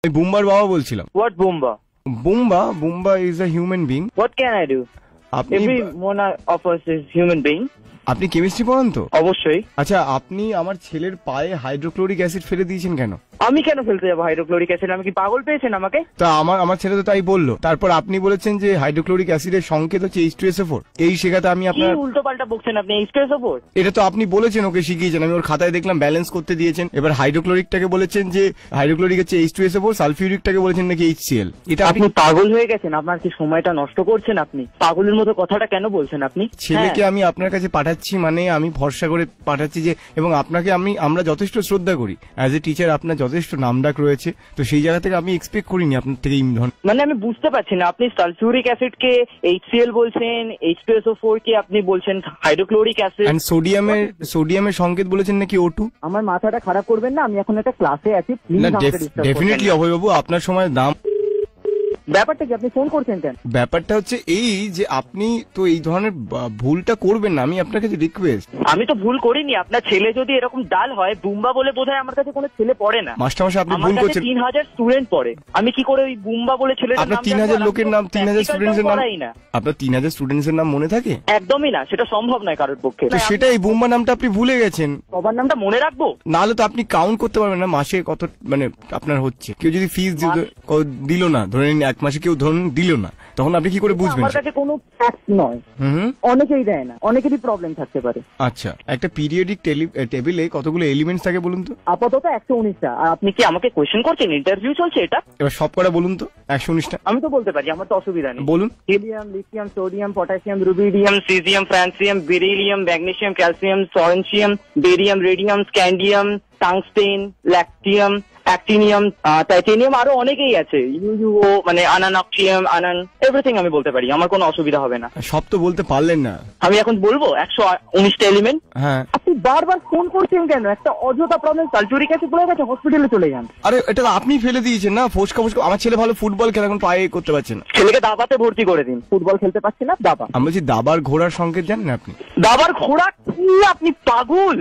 আমি বুম্বার বাবা বলছিলাম। What Boomba? Bumba is a human being. What can I do? আপনি Every one of us is human being. আপনি chemistry পড়ান তো? অবশ্যই। আচ্ছা, আপনি আমার ছেলের পায়ে হাইড্রোক্লোরিক অ্যাসিড ফেলে দিয়েছেন কেন? আমি কেন ফেলতে যাবো হাইড্রোক্লোরিক অ্যাসিড? আমি কি পাগল পেয়েছেন আমাকে? তা আমার ছেলে তো তাই বললো। তারপর আপনি বলেছেন যে হাইড্রোক্লোরিক অ্যাসিডের সংকেত হচ্ছে H2SO4। এই শেখাতে আমি কি আপনার উল্টো পাল্টা বকছেন আপনি? H2SO4? এটা তো আপনি বলেছেন, ওকে শিখিয়েছেন। আমি ওর খাতায় দেখলাম ব্যালেন্স করতে দিয়েছেন। এবার হাইড্রোক্লোরিকটাকে বলেছেন যে হাইড্রোক্লোরিক হচ্ছে H2SO4, সালফিউরিকটাকে বলেছেন নাকি HCl। এটা আপনি পাগল হয়ে গেছেন? আপনার কি সময়টা নষ্ট করছেন আপনি? পাগলের মতো কথাটা কেন বলছেন আপনি? ছেলেকে আমি আপনার কাছে পাঠাচ্ছি, মানে আমি ভরসা করে পাঠাচ্ছি যে, এবং আপনাকে আমরা যথেষ্ট শ্রদ্ধা করি অ্যাজ এ টিচার, আপনার যথেষ্ট নামডাক রয়েছে। তো সেই জায়গা থেকে আমি এক্সপেক্ট করিনি আপনার থেকে এই ধরনের। মানে আমি বুঝতে পারছি না, আপনি সালফিউরিক অ্যাসিড কে HCl বলছেন, H2SO4 কে আপনি বলছেন হাইড্রোক্লোরিক অ্যাসিড, এন্ড সোডিয়ামের সংকেত বলেছেন নাকি O2। আমার মাথাটা খারাপ করবেন না, আমি এখন একটা ক্লাসে আছি, প্লিজ না, আমাকে ডিস্টার্ব করবেন না। ডেফিনেটলি অভয়বাবু, আপনার সময় দাম। ব্যাপারটা কি? আপনি ফোন করছেন কেন? ব্যাপারটা হচ্ছে এই যে আপনি তো এই ধরনের ভুলটা করবেন না, আমি আপনার কাছে রিকোয়েস্ট। আমি তো ভুল করিনি। আপনার ছেলে যদি এরকম ডাল হয়, বুম্বা বলে বোধহয় আমার কাছে কোনো ছেলে পড়ে না। মাস্টারমশাই, আপনি আমার ভুল কাছে করছেন। 3000 স্টুডেন্ট পড়ে, আমি কি করে ওই বুম্বা বলে ছেলেটার আপনার নাম 3000 লোকের নাম, 3000 স্টুডেন্টসের নাম, না। আপনার 3000 স্টুডেন্টসের নাম মনে থাকে? একদমই না, সেটা সম্ভব নয় কারোর পক্ষে। তো সেটাই, বুম্বা নামটা আপনি ভুলে গেছেন। সবার নামটা মনে রাখবো? নাহলে তো আপনি কাউন্ট করতে পারবেন না মাসে কত মানে আপনার হচ্ছে। কেউ যদি ফিস দিল না, ধরে নিন এক মাসে কেউ ধরুন দিল না, তখন আপনি কি করে বুঝবেন? আমার কাছে কোনো ফ্যাক্ট নয়। অনেকেই দেয় না, অনেকেরই প্রবলেম থাকতে পারে। আচ্ছা, একটা পিরিয়ডিক টেবিলে কতগুলো এলিমেন্টস থাকে বলুন তো? আপাতত 119টা। আর আপনি কি আমাকে কোয়েশ্চেন করছেন? ইন্টারভিউ চলছে এটা? এবার সব কটা বলুন তো, 119টা। আমি তো বলতে পারি, আমার তো অসুবিধা নেই। বলুন। Helium, lithium, sodium, potassium, rubidium, caesium, francium, beryllium, magnesium, calcium, strontium, barium, radium, scandium, tungsten, lanthanum, actinium, titanium, আরো অনেকেই আছে। ইউও মানে আনানক্সিয়াম, এভরিথিং আমি বলতে পারি, আমার কোনো অসুবিধা হবে না। সব তো বলতে পারলেন না। আমি এখন বলবো 119টা এলিমেন্ট। হ্যাঁ। আপনি বারবার ফোন করছেন কেন? একটা অযথা প্রবলেম, সালফিউরিক অ্যাসিড পড়ে গেছে, হসপিটালে চলে যান। আরে এটা তো আপনি ফেলে দিয়েছেন না, ফোসকা। আমার ছেলে ভালো ফুটবল খেলে, এখন পায়ে করতে পারছে না। ছেলেকে দাবাতে ভর্তি করে দিন। ফুটবল খেলতে পারছি না, দাবা। আমি বলছি দাবার ঘোড়ার সংকেত জানেন আপনি? দাবার ঘোড়া কি? আপনি পাগল?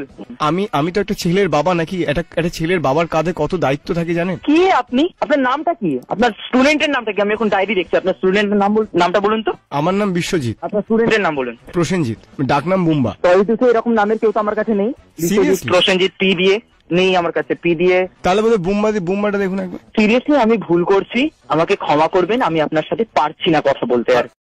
আমি তো একটা ছেলের বাবা নাকি? একটা ছেলের বাবার কাঁধে কত দায়িত্ব থাকে জানেন? কি আপনি? আপনার নামটা কি? আপনার স্টুডেন্টের নামটা কি? আমি এখন ডায়েরি দেখছি। আপনার স্টুডেন্টের নামটা বলুন তো। আমার নাম বিশ্বজিৎ। আপনার স্টুডেন্টের নাম বলুন। প্রসেনজিৎ, ডাকনাম বুম্বা। টয়টুসে এরকম নামের কেউ তো আমার কাছে নেই। Seriously? প্রসেনজিৎ পি দিয়ে নেই আমার কাছে, পি দিয়ে। তাহলে বোধহয় বুম্বাটা দেখুন একবার। সিরিয়াসলি আমি ভুল করছি, আমাকে ক্ষমা করবেন। আমি আপনার সাথে পারছি না কথা বলতে আর।